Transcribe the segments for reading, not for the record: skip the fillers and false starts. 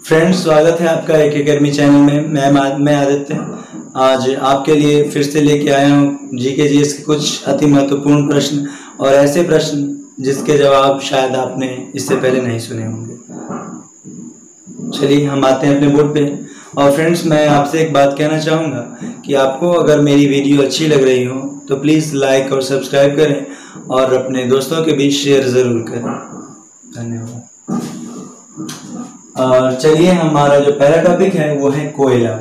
Friends, स्वागत है आपका एक एकेडमी चैनल में। मैं आदित्य आज आपके लिए फिर से लेके आया हूँ जीके जीएस के कुछ अति महत्वपूर्ण प्रश्न और ऐसे प्रश्न जिसके जवाब शायद आपने इससे पहले नहीं सुने होंगे। चलिए हम आते हैं अपने बोर्ड पे। और फ्रेंड्स, मैं आपसे एक बात कहना चाहूँगा कि आपको अगर मेरी वीडियो अच्छी लग रही हो तो प्लीज़ लाइक और सब्सक्राइब करें और अपने दोस्तों के बीच शेयर ज़रूर करें। धन्यवाद। और चलिए, हमारा जो पहला टॉपिक है वो है कोयला।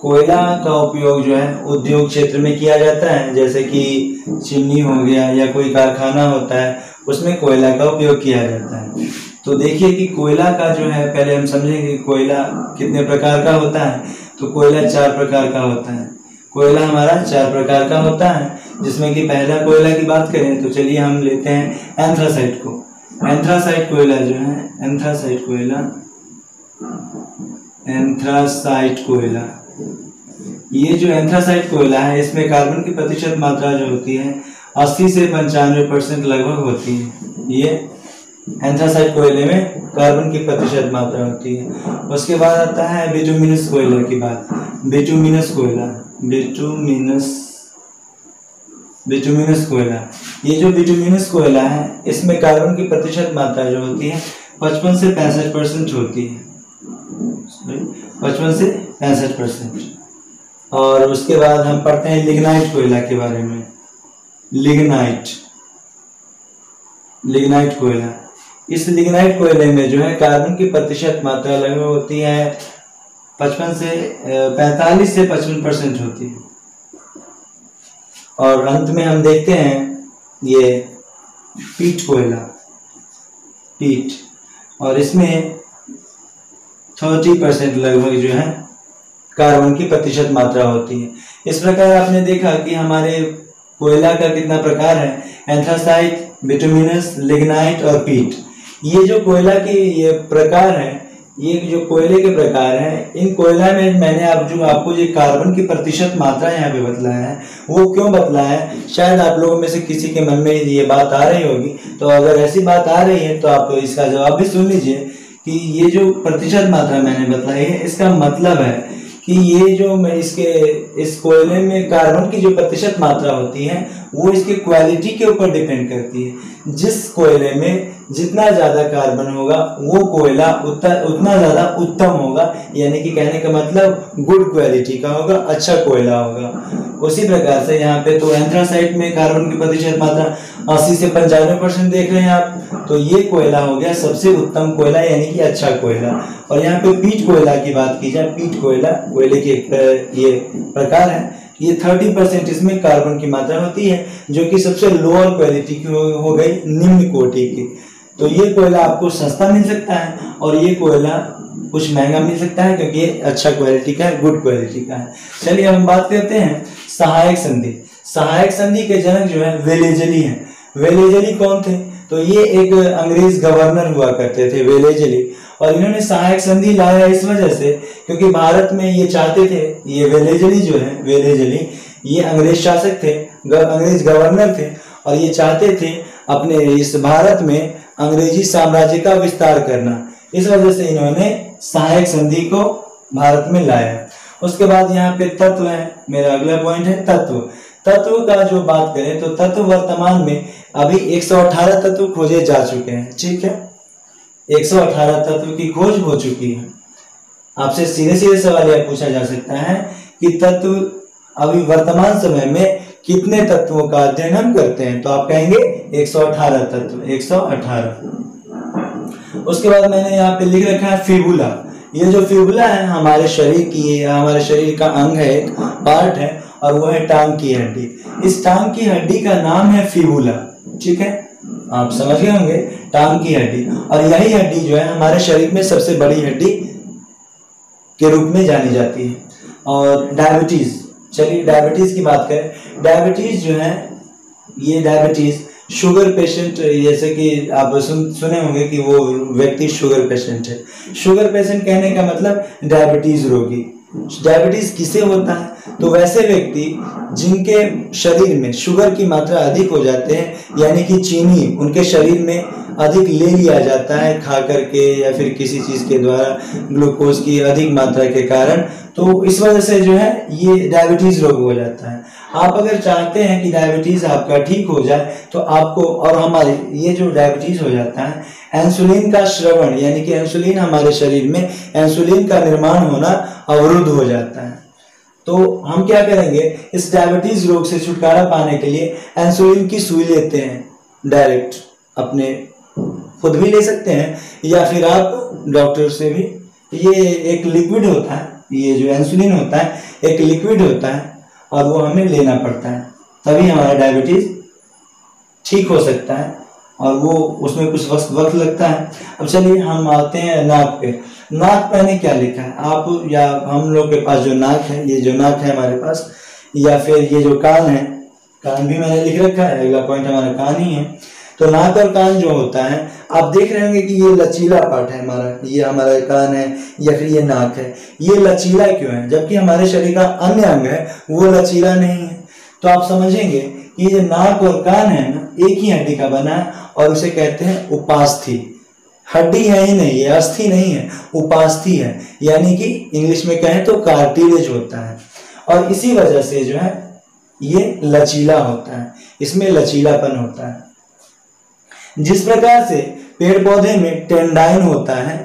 कोयला का उपयोग जो है उद्योग क्षेत्र में किया जाता है, जैसे कि चिमनी हो गया या कोई कारखाना होता है उसमें कोयला का उपयोग किया जाता है। तो देखिए कि कोयला का जो है, पहले हम समझेंगे कि कोयला कितने प्रकार का होता है। तो कोयला 4 प्रकार का होता है। कोयला हमारा 4 प्रकार का होता है, जिसमें कि पहला कोयला की बात करें तो चलिए हम लेते हैं एंथ्रासाइट को। एंथ्रासाइट कोयला जो है, एंथ्रासाइट कोयला, ये जो एंथ्रासाइट कोयला है इसमें कार्बन की प्रतिशत मात्रा जो होती है 80 से 95% लगभग होती है। ये एंथ्रासाइट कोयले में कार्बन की प्रतिशत मात्रा होती है। उसके बाद आता है बिटुमिनस कोयला की बात। बिटुमिनस कोयला, ये जो बिटुमिनस कोयला है इसमें कार्बन की प्रतिशत मात्रा जो होती है 55 से 65% होती है। 55 से 65%। और उसके बाद हम पढ़ते हैं लिग्नाइट कोयला के बारे में। लिग्नाइट कोयला, इस लिग्नाइट कोयले में जो है कार्बन की प्रतिशत मात्रा लगभग होती है 45 से 55% होती है। और अंत में हम देखते हैं ये पीट कोयला, और इसमें 30% लगभग जो है कार्बन की प्रतिशत मात्रा होती है। इस प्रकार आपने देखा कि हमारे कोयला का कितना प्रकार है, एंथ्रासाइट, बिटुमिनस, लिग्नाइट और पीट। ये जो कोयला की ये प्रकार है, ये जो कोयले के प्रकार हैं, इन कोयला में मैंने आपको जो कार्बन की प्रतिशत मात्रा यहाँ पे बतलाया है, वो क्यों बतलाया है, शायद आप लोगों में से किसी के मन में ये बात आ रही होगी। तो अगर ऐसी बात आ रही है तो आप इसका जवाब भी सुन लीजिए कि ये जो प्रतिशत मात्रा मैंने बतलाई है इसका मतलब है कि ये जो इस कोयले में कार्बन की जो प्रतिशत मात्रा होती है वो इसके क्वालिटी के ऊपर डिपेंड करती है। जिस कोयले में जितना ज्यादा कार्बन होगा वो कोयला उतना ज्यादा उत्तम होगा, यानी कि कहने का मतलब गुड क्वालिटी का होगा, अच्छा कोयला होगा। उसी प्रकार से यहाँ पे तो एंथ्रासाइट में कार्बन की प्रतिशत मात्रा 80 से 95% देख रहे हैं आप, तो ये कोयला हो गया सबसे उत्तम कोयला, यानी कि अच्छा कोयला। और यहाँ पे पीट कोयला की बात की जाए, पीट कोयला कोयले के ये प्रकार है, ये 30% इसमें कार्बन की मात्रा होती है, जो कि सबसे लोअर क्वालिटी की हो गई, निम्न कोटि की। तो ये कोयला आपको सस्ता मिल सकता है और ये कोयला कुछ महंगा मिल सकता है, क्योंकि ये अच्छा क्वालिटी का है, गुड क्वालिटी का है। चलिए हम बात करते हैं सहायक संधि। सहायक संधि के जनक जो है वेलेजली हैं। वेलेजली कौन थे? तो ये एक अंग्रेज गवर्नर हुआ करते थे, वेलेजली। और इन्होंने सहायक संधि लाया इस वजह से क्योंकि भारत में ये चाहते थे, ये वेलेजली जो है, वेलेजली ये अंग्रेज शासक थे, अंग्रेज गवर्नर थे, और ये चाहते थे अपने इस भारत में अंग्रेजी साम्राज्य का विस्तार करना। इस वजह से इन्होंने सहायक संधि को भारत में लाया। उसके बाद यहाँ पे तत्व है, मेरा अगला पॉइंट है तत्व। तत्व का जो बात करें तो तत्व वर्तमान में अभी 118 तत्व खोजे जा चुके हैं। ठीक है, 118 तत्व की खोज हो चुकी है। आपसे सीधे सवाल यह पूछा जा सकता है कि तत्व अभी वर्तमान समय में कितने तत्वों का अध्ययन हम करते हैं, तो आप कहेंगे 118 तत्व, 118। उसके बाद मैंने यहाँ पे लिख रखा है फिबुला। ये जो फिबुला है हमारे शरीर का अंग है, एक पार्ट है, और वो है टांग की हड्डी। इस टांग की हड्डी का नाम है फिबुला। ठीक है, आप समझ गए होंगे, टांग की हड्डी। और यही हड्डी जो है हमारे शरीर में सबसे बड़ी हड्डी के रूप में जानी जाती है। और डायबिटीज, चलिए डायबिटीज की बात करें। डायबिटीज जो है, ये डायबिटीज शुगर पेशेंट, जैसे कि आप सुने होंगे कि वो व्यक्ति शुगर पेशेंट है। शुगर पेशेंट कहने का मतलब डायबिटीज रोगी। डायबिटीज किसे होता है? तो वैसे व्यक्ति जिनके शरीर में शुगर की मात्रा अधिक हो जाते हैं, यानी कि चीनी उनके शरीर में अधिक ले लिया जाता है खा करके या फिर किसी चीज के द्वारा ग्लूकोज की अधिक मात्रा के कारण, तो इस वजह से जो है ये डायबिटीज रोग हो जाता है। आप अगर चाहते हैं कि डायबिटीज आपका ठीक हो जाए तो आपको, और हमारे ये जो डायबिटीज हो जाता है, इंसुलिन का श्रवण यानी कि इंसुलिन हमारे शरीर में इंसुलिन का निर्माण होना अवरुद्ध हो जाता है। तो हम क्या करेंगे, इस डायबिटीज रोग से छुटकारा पाने के लिए इंसुलिन की सुई लेते हैं डायरेक्ट, अपने खुद भी ले सकते हैं या फिर आप डॉक्टर से भी। ये एक लिक्विड होता है, ये जो इंसुलिन होता है एक लिक्विड होता है और वो हमें लेना पड़ता है, तभी हमारा डायबिटीज ठीक हो सकता है, और वो उसमें कुछ वक्त लगता है। अब चलिए हम आते हैं नाक पे। नाक पे ने क्या लिखा है, आप या हम लोग के पास जो नाक है, ये जो नाक है हमारे पास, या फिर ये जो कान है, कान भी मैंने लिख रखा है, अगला पॉइंट हमारा कान ही है। तो नाक और कान जो होता है, आप देख रहे होंगे कि ये लचीला पार्ट है हमारा, ये हमारा कान है या फिर ये नाक है, ये लचीला क्यों है, जबकि हमारे शरीर का अन्य अंग है वो लचीला नहीं है। तो आप समझेंगे कि ये नाक और कान है ना, एक ही हड्डी का बना है और उसे कहते हैं उपास्थि। हड्डी है ही नहीं, ये अस्थि नहीं है, उपास्थि है, यानी कि इंग्लिश में कहें तो कार्टिलेज होता है, और इसी वजह से जो है ये लचीला होता है, इसमें लचीलापन होता है। जिस प्रकार से पेड़ पौधे में टेंडाइन होता है,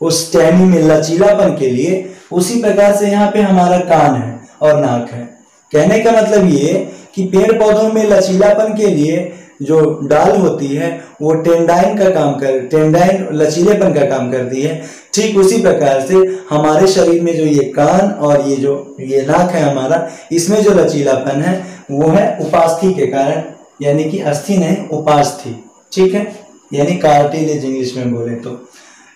उस टहनी में लचीलापन के लिए, उसी प्रकार से यहाँ पे हमारा कान है और नाक है। कहने का मतलब ये कि पेड़ पौधों में लचीलापन के लिए जो डाल होती है वो टेंडाइन का काम टेंडाइन लचीलेपन का काम करती है। ठीक उसी प्रकार से हमारे शरीर में जो ये कान और ये नाक है हमारा, इसमें जो लचीलापन है वो है उपास्थि के कारण, यानी कि अस्थि नहीं, उपास्थि। ठीक है, यानी कार्टिलेज इंग्लिश में बोले तो।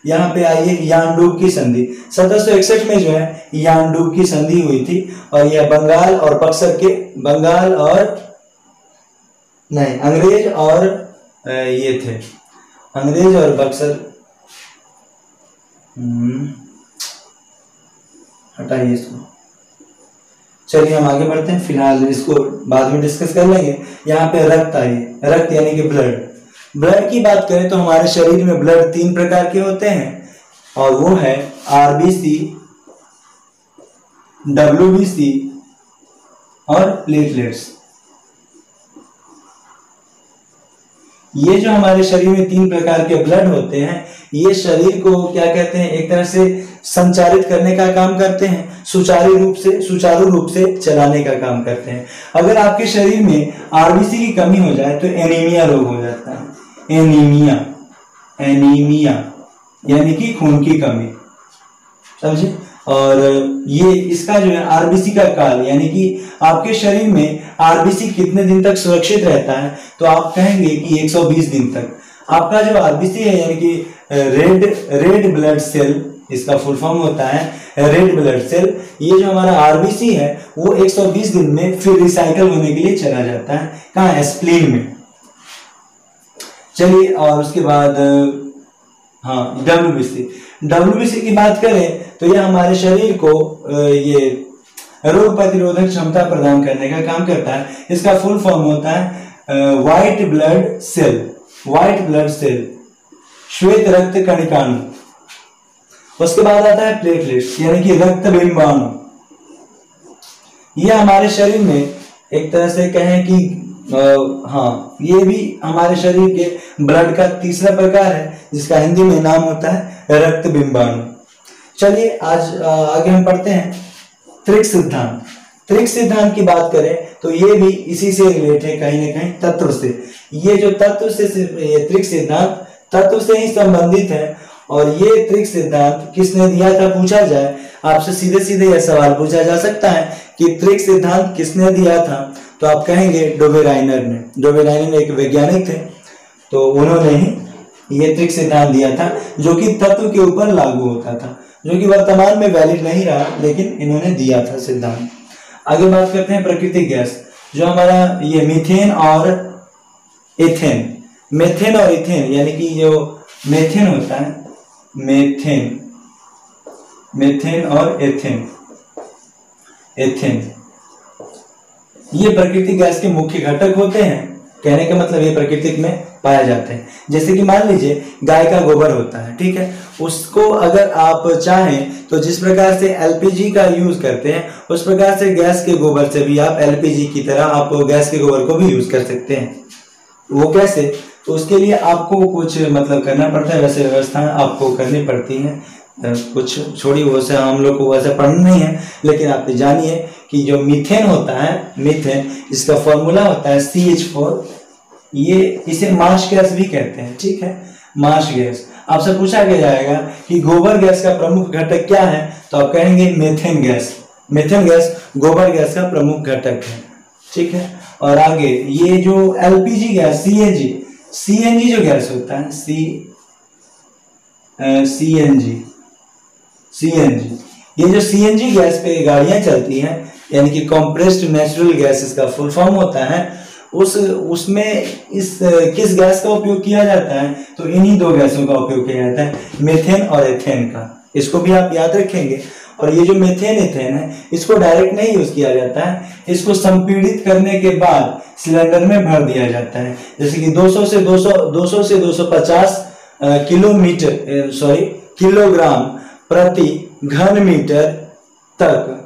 यहाँ पे आइए यांडूब की संधि 1761 में जो है यांडूब की संधि हुई थी, और यह बंगाल और बक्सर के, बंगाल और नहीं, अंग्रेज और ये थे, अंग्रेज और बक्सर, हटाइए इसको। चलिए हम आगे बढ़ते हैं, फिलहाल इसको बाद में डिस्कस कर लेंगे। यहाँ पे रक्त आइए, रक्त यानी कि ब्लड। ब्लड की बात करें तो हमारे शरीर में ब्लड 3 प्रकार के होते हैं, और वो है आरबीसी, डब्ल्यूबीसी और प्लेटलेट्स। ये जो हमारे शरीर में 3 प्रकार के ब्लड होते हैं, ये शरीर को क्या कहते हैं, एक तरह से संचारित करने का काम करते हैं, सुचारू रूप से चलाने का काम करते हैं। अगर आपके शरीर में आरबीसी की कमी हो जाए तो एनीमिया रोग हो जाता है। एनीमिया यानी कि खून की कमी, समझे। और ये इसका जो है आरबीसी का काल, यानी कि आपके शरीर में आरबीसी कितने दिन तक सुरक्षित रहता है, तो आप कहेंगे कि 120 दिन तक। आपका जो आरबीसी है यानी कि रेड ब्लड सेल, इसका फुल फॉर्म होता है रेड ब्लड सेल। ये जो हमारा आरबीसी है वो 120 दिन में फिर रिसाइकल होने के लिए चला जाता है, कहाँ, स्प्लीन में। चलिए, और उसके बाद हाँ डब्ल्यूबीसी की बात करें तो यह हमारे शरीर को ये रोग प्रतिरोधक क्षमता प्रदान करने का काम करता है। इसका फुल फॉर्म होता है व्हाइट ब्लड सेल, श्वेत रक्त कणिकाणु। उसके बाद आता है प्लेटलेट्स यानी कि रक्त बिंबाणु। यह हमारे शरीर में एक तरह से कहें कि ये भी हमारे शरीर के ब्लड का तीसरा प्रकार है, जिसका हिंदी में नाम होता है रक्त बिंबाणु। चलिए आज आगे हम पढ़ते हैं त्रिक सिद्धांत। त्रिक सिद्धांत की बात करें तो ये भी इसी से रिलेट है, कहीं ना कहीं तत्व से। ये जो तत्व से, ये त्रिक सिद्धांत तत्व से ही संबंधित है। और ये त्रिक सिद्धांत किसने दिया था पूछा जाए, आपसे सीधे सीधे यह सवाल पूछा जा सकता है कि त्रिक सिद्धांत किसने दिया था, तो आप कहेंगे डोबेराइनर ने। डोबेराइनर एक वैज्ञानिक थे, तो उन्होंने ही ये त्रिक सिद्धांत दिया था, जो कि तत्व के ऊपर लागू होता था, जो कि वर्तमान में वैलिड नहीं रहा, लेकिन इन्होंने दिया था सिद्धांत। आगे बात करते हैं प्राकृतिक गैस, जो हमारा ये मीथेन और एथेन, मेथेन और इथेन, यानी कि जो मेथेन होता है, मेथेन मीथेन और एथेन। एथेन ये प्राकृतिक गैस के मुख्य घटक होते हैं। कहने का मतलब ये प्राकृतिक में पाए जाते हैं। जैसे कि मान लीजिए गाय का गोबर होता है, ठीक है, उसको अगर आप चाहें तो जिस प्रकार से एलपीजी का यूज करते हैं उस प्रकार से गैस के गोबर से भी आप एलपीजी की तरह आप गैस के गोबर को भी यूज कर सकते हैं। वो कैसे? तो उसके लिए आपको कुछ मतलब करना पड़ता है, वैसे व्यवस्था आपको करनी पड़ती है, कुछ छोड़ी वो से हम लोग को वैसे पढ़ना नहीं है, लेकिन आप जानिए कि जो मीथेन होता है, मीथेन इसका फॉर्मूला होता है CH4। ये इसे मार्श गैस भी कहते हैं, ठीक है, मार्श गैस। आपसे पूछा गया जाएगा कि गोबर गैस का प्रमुख घटक क्या है, तो आप कहेंगे मीथेन गैस। मीथेन गैस गोबर गैस का प्रमुख घटक है, ठीक है। और आगे ये जो एलपीजी गैस सीएनजी जो गैस होता है सीएनजी, ये जो सीएनजी गैस पे गाड़ियां चलती हैं, यानी कि कंप्रेस्ड नेचुरल गैस इसका फुल फॉर्म होता है, उसमें इस किस गैस का उपयोग किया जाता है, तो इन्हीं दो गैसों का उपयोग किया जाता है, मीथेन और एथेन का। इसको भी आप याद रखेंगे। और ये जो मीथेन एथेन है इसको डायरेक्ट नहीं यूज किया जाता है, इसको संपीड़ित करने के बाद सिलेंडर में भर दिया जाता है। जैसे कि 200 से 250 किलोग्राम प्रति घन मीटर तक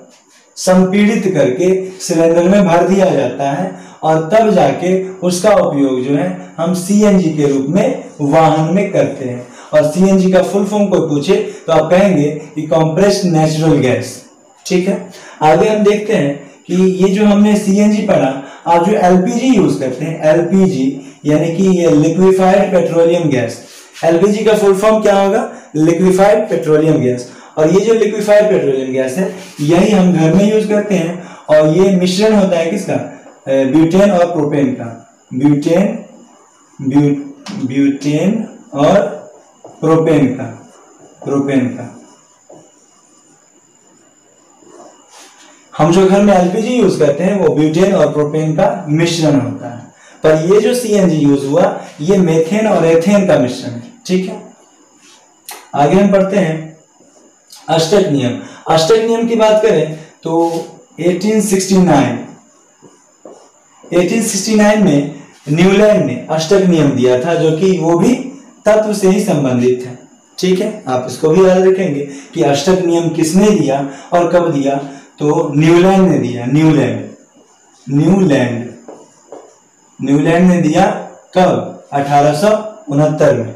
संपीड़ित करके सिलेंडर में भर दिया जाता है, और तब जाके उसका उपयोग जो है हम सीएनजी के रूप में वाहन में करते हैं। और सीएनजी का फुल फॉर्म कोई पूछे तो आप कहेंगे कि कंप्रेस्ड नेचुरल गैस, ठीक है। आगे हम देखते हैं कि ये जो हमने सीएनजी पढ़ा, आप जो एलपीजी यूज करते हैं, एलपीजी यानी कि ये लिक्विफाइड पेट्रोलियम गैस। एलपीजी का फुल फॉर्म क्या होगा? Liquefied petroleum gas. और ये जो लिक्विफाइड पेट्रोलियम गैस है यही हम घर में यूज करते हैं, और ये मिश्रण होता है किसका? ब्यूटेन और प्रोपेन का। ब्यूटेन और प्रोपेन का। हम जो घर में एलपीजी यूज करते हैं वो ब्यूटेन और प्रोपेन का मिश्रण होता है, पर ये जो सीएनजी यूज हुआ ये मीथेन और एथेन का मिश्रण है, ठीक है। आगे हम पढ़ते हैं अष्टक नियम। अष्टक नियम की बात करें तो 1869 में न्यूलैंड ने अष्टक नियम दिया था, जो कि वो भी तत्व से ही संबंधित है, ठीक है। आप इसको भी याद रखेंगे कि अष्टक नियम किसने दिया और कब दिया, तो न्यूलैंड ने दिया। न्यूलैंड ने दिया कब? 1869 में।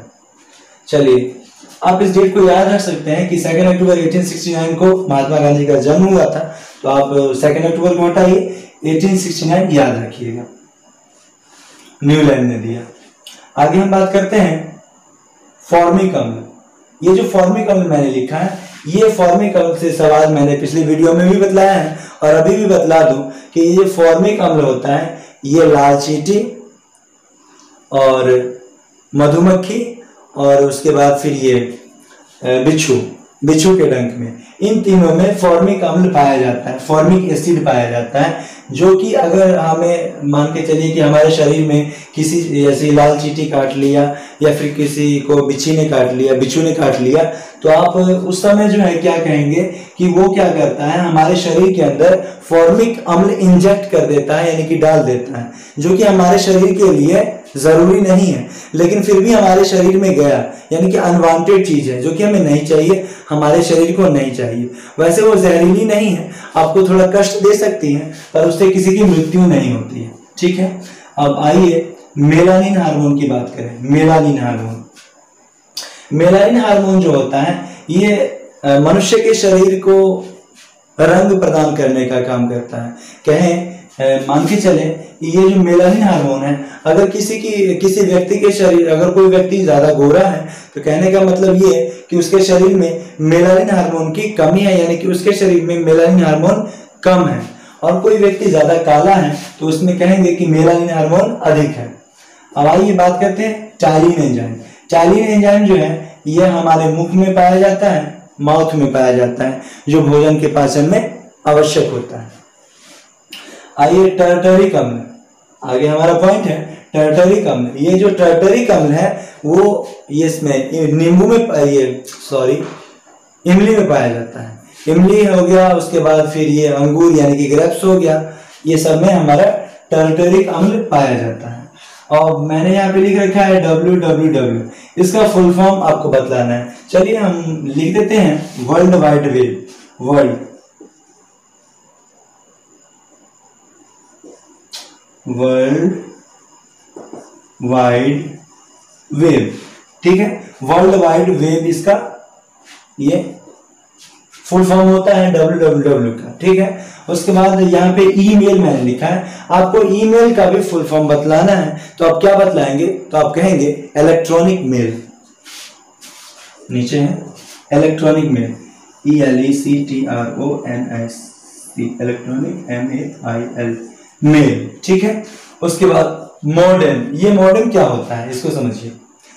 चलिए आप इस डेट को याद रख सकते हैं कि 2 अक्टूबर 1869 को महात्मा गांधी का जन्म हुआ था, तो आप 2 अक्टूबर को हटाइए, 1869 याद रखिएगा, न्यूलैंड ने दिया। आगे हम बात करते हैं फॉर्मिक अम्ल। ये जो फॉर्मिक अम्ल मैंने लिखा है, ये फॉर्मिक अम्ल से सवाल मैंने पिछली वीडियो में भी बतलाया है, और अभी भी बतला दूं कि ये फॉर्मिक अम्ल होता है, ये लाल चींटी और मधुमक्खी और उसके बाद फिर ये बिच्छू के डंक में, इन तीनों में फॉर्मिक अम्ल पाया जाता है, फॉर्मिक एसिड पाया जाता है, जो कि अगर हमें मान के चलिए कि हमारे शरीर में किसी जैसे लाल चींटी काट लिया या फिर किसी को बिच्छू ने काट लिया, तो आप उस समय जो है क्या कहेंगे कि वो क्या करता है, हमारे शरीर के अंदर फॉर्मिक अम्ल इंजेक्ट कर देता है, यानी कि डाल देता है, जो कि हमारे शरीर के लिए जरूरी नहीं है, लेकिन फिर भी हमारे शरीर में गया, यानी कि अनवांटेड चीज है, जो कि हमें नहीं चाहिए, हमारे शरीर को नहीं चाहिए। वैसे वो जहरीली नहीं है, आपको थोड़ा कष्ट दे सकती है, पर उससे किसी की मृत्यु नहीं होती है, ठीक है। अब आइए मेलानिन हार्मोन की बात करें। मेलानिन हार्मोन जो होता है ये मनुष्य के शरीर को रंग प्रदान करने का काम करता है। कहें मान के चले ये जो मेलानिन हार्मोन है, अगर किसी व्यक्ति के शरीर, अगर कोई व्यक्ति ज्यादा गोरा है तो कहने का मतलब ये कि उसके शरीर में मेलानिन हार्मोन की कमी है, यानी कि उसके शरीर में मेलानिन हार्मोन कम है। और कोई व्यक्ति ज्यादा काला है तो उसमें कहेंगे कि मेलानिन हार्मोन अधिक है। अब आइए बात करते हैं टायलिन एंजाइम। टायलिन एंजाइम जो है ये हमारे मुख में पाया जाता है, माउथ में पाया जाता है, जो भोजन के पाचन में आवश्यक होता है। आइए टर्टरिक अम्ल, आगे हमारा पॉइंट है टर्टरिक अम्ल। ये जो टर्टरिक अम्ल है वो ये इसमें नींबू में इमली में पाया जाता है। इमली हो गया, उसके बाद फिर ये अंगूर यानी कि ग्रेप्स हो गया, ये सब में हमारा टर्टरिक अम्ल पाया जाता है। और मैंने यहाँ पे लिख रखा है www, इसका फुल फॉर्म आपको बतलाना है। चलिए हम लिख देते हैं world wide web, world wide web, ठीक है। वर्ल्ड वाइड वेब इसका ये फुल फॉर्म होता है www का, ठीक है। उसके बाद यहाँ पे ईमेल मैंने लिखा है, आपको ईमेल का भी फुल फॉर्म बतलाना है, तो आप क्या बतलाएंगे, तो आप कहेंगे इलेक्ट्रॉनिक मेल, नीचे है electronic mail, ELECTRONIC, electronic MAIL, mail, ठीक है। उसके बाद मॉडेम, ये मॉडेम क्या होता है इसको समझिए।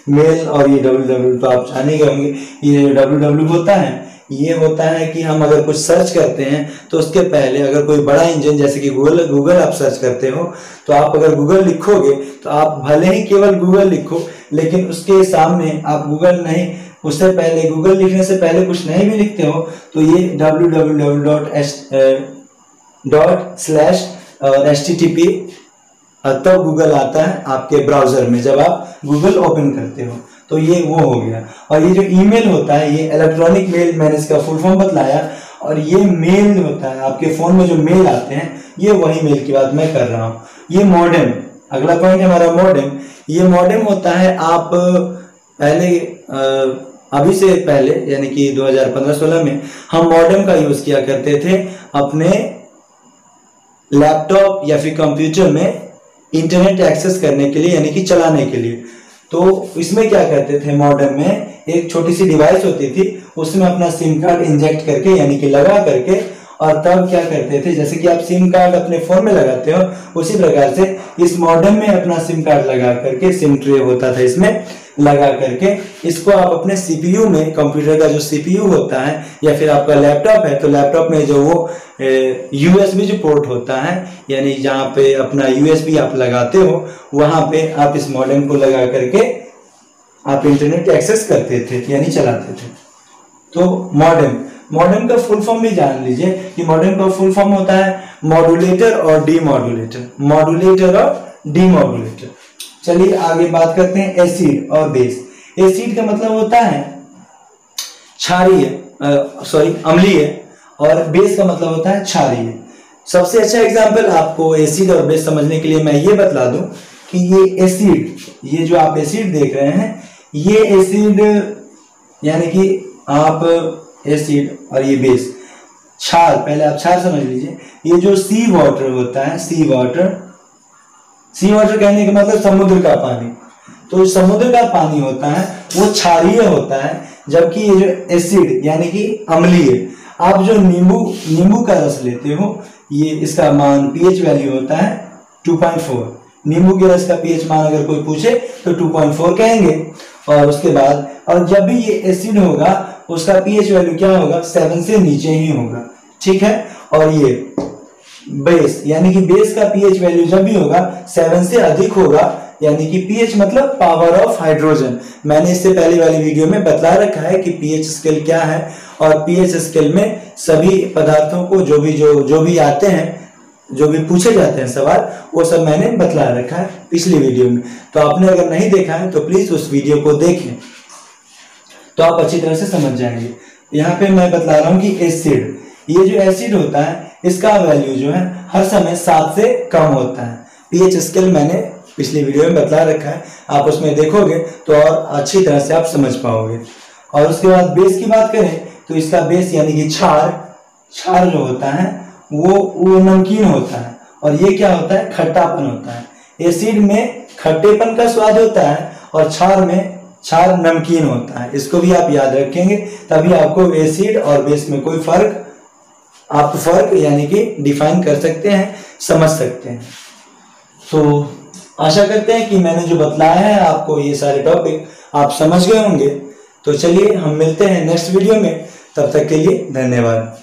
मेल और ये www तो आप जाने गए होंगे। ये www होता है, ये होता है कि हम अगर कुछ सर्च करते हैं तो उसके पहले अगर कोई बड़ा इंजन जैसे कि गूगल आप सर्च करते हो, तो आप अगर गूगल लिखोगे तो आप भले ही केवल गूगल लिखो, लेकिन उसके सामने आप गूगल नहीं, उससे पहले गूगल लिखने से पहले कुछ नहीं भी लिखते हो, तो ये www.http तब गूगल आता है आपके ब्राउजर में जब आप गूगल ओपन करते हो, तो ये वो हो गया। और ये जो ईमेल होता है, ये इलेक्ट्रॉनिक मेल, मैंने इसका फुल फॉर्म बतलाया। और ये मेल होता है, आपके फोन में जो मेल आते हैं, ये वही मेल की बात मैं कर रहा हूँ। ये मॉडेम, अगला पॉइंट है हमारा मॉडेम। ये मॉडेम होता है, आप पहले अभी से पहले यानी कि 2015-16 में हम मॉडेम का यूज किया करते थे अपने लैपटॉप या फिर कंप्यूटर में इंटरनेट एक्सेस करने के लिए, यानी कि चलाने के लिए। तो इसमें क्या करते थे, मॉडेम में एक छोटी सी डिवाइस होती थी, उसमें अपना सिम कार्ड इंजेक्ट करके यानी कि लगा करके, और तब क्या करते थे, जैसे कि आप सिम कार्ड अपने फोन में लगाते हो, उसी प्रकार से इस मॉडेम में अपना सिम कार्ड लगा करके, सिम ट्रे होता था इसमें लगा करके, इसको आप अपने सीपीयू में, कंप्यूटर का जो सीपीयू होता है या फिर आपका लैपटॉप है, तो लैपटॉप में जो वो यूएसबी जो पोर्ट होता है, यानी जहाँ पे अपना यूएसबी आप लगाते हो, वहां पे आप इस मॉडेम को लगा करके आप इंटरनेट एक्सेस करते थे यानी चलाते थे। तो मॉडेम का फुल फॉर्म भी जान लीजिए कि मॉडेम का फुल फॉर्म होता है मॉड्यूलेटर और डीमॉड्यूलेटर। चलिए आगे बात करते हैं एसिड और बेस। एसिड का मतलब होता है क्षारीय, अम्लीय, और बेस का मतलब होता है क्षारीय। सबसे अच्छा एग्जांपल आपको एसिड और बेस समझने के लिए मैं ये बतला दूं कि ये एसिड, ये जो आप एसिड देख रहे हैं, ये एसिड यानी कि आप एसिड और ये बेस, क्षार, पहले आप क्षार समझ लीजिए। ये जो सी वाटर होता है, सी वाटर कहने का मतलब समुद्र का पानी, तो समुद्र का पानी होता है वो क्षारीय होता है, जबकि ये जो एसिड यानी कि अम्लीय, आप जो नींबू का रस लेते हो, ये इसका मान पीएच वैल्यू होता है 2.4। नींबू के रस का पीएच मान अगर कोई पूछे तो 2.4 कहेंगे। और उसके बाद, और जब भी ये एसिड होगा उसका पीएच वैल्यू क्या होगा, 7 से नीचे ही होगा, ठीक है। और ये बेस यानी कि बेस का पीएच वैल्यू जब भी होगा 7 से अधिक होगा, यानी कि पीएच मतलब पावर ऑफ हाइड्रोजन। मैंने इससे पहले वाली वीडियो में बतला रखा है कि पीएच स्केल क्या है, और पीएच स्केल में सभी पदार्थों को जो भी आते हैं, जो भी पूछे जाते हैं सवाल, वो सब मैंने बतला रखा है पिछली वीडियो में। तो आपने अगर नहीं देखा है तो प्लीज उस वीडियो को देखें, तो आप अच्छी तरह से समझ जाएंगे। यहाँ पे मैं बतला रहा हूँ कि एसिड, ये जो एसिड होता है इसका वैल्यू जो है हर समय 7 से कम होता है। पीएच स्केल मैंने पिछली वीडियो में बतला रखा है, आप उसमें देखोगे तो और अच्छी तरह से आप समझ पाओगे। और उसके बाद बेस की बात करें तो इसका बेस यानी कि क्षार जो होता है वो नमकीन होता है, और ये क्या होता है, खट्टापन होता है। एसिड में खट्टेपन का स्वाद होता है और क्षार नमकीन होता है। इसको भी आप याद रखेंगे, तभी आपको एसिड और बेस में कोई फर्क यानी कि डिफाइन कर सकते हैं, समझ सकते हैं। तो आशा करते हैं कि मैंने जो बतलाया है आपको ये सारे टॉपिक आप समझ गए होंगे। तो चलिए हम मिलते हैं नेक्स्ट वीडियो में, तब तक के लिए धन्यवाद।